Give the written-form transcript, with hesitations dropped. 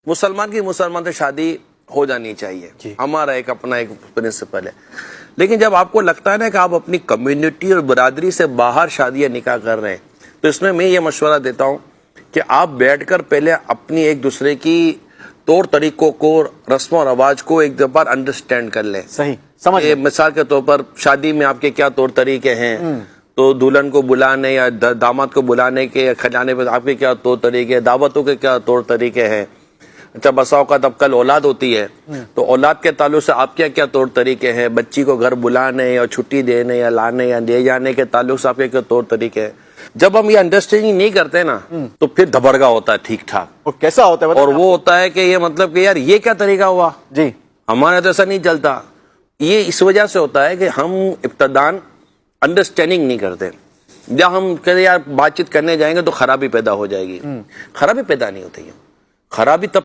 مسلمان کی مسلمان سے شادی ہو جانی چاہیے، ہمارا ایک اپنا ایک پرنسپل ہے. لیکن جب آپ کو لگتا ہے نا کہ آپ اپنی کمیونٹی اور برادری سے باہر شادیاں نکاح کر رہے ہیں، تو اس میں یہ مشورہ دیتا ہوں کہ آپ بیٹھ کر پہلے اپنی ایک دوسرے کی طور طریقوں کو، رسم و رواج کو ایک دفعہ انڈرسٹینڈ کر لیں. صحیح سمجھ. مثال کے طور پر شادی میں آپ کے کیا طور طریقے ہیں، تو دلہن کو بلانے یا داماد کو بلانے کے یا کھجانے پہ آپ کے کیا طور طریقے ہیں، دعوتوں کے کیا طور طریقے ہیں. اچھا بسا اوقات اب کل اولاد ہوتی ہے تو اولاد کے تعلق سے آپ کے کیا طور طریقے ہیں، بچی کو گھر بلانے یا چھٹی دینے یا لانے یا لے جانے کے تعلق سے آپ کے کیا طور طریقے ہیں. جب ہم یہ انڈرسٹینڈنگ نہیں کرتے نا تو پھر دھبڑگا ہوتا ہے ٹھیک ٹھاک. اور کیسا ہوتا ہے اور وہ ہوتا ہے کہ یہ مطلب کہ یار یہ کیا طریقہ ہوا، جی ہمارا تو ایسا نہیں چلتا. یہ اس وجہ سے ہوتا ہے کہ ہم ابتدان انڈرسٹینڈنگ نہیں کرتے. جب ہم کہتے یار بات چیت کرنے جائیں گے تو خرابی پیدا ہو جائے گی. خرابی پیدا نہیں ہوتی ہے. خرابی تب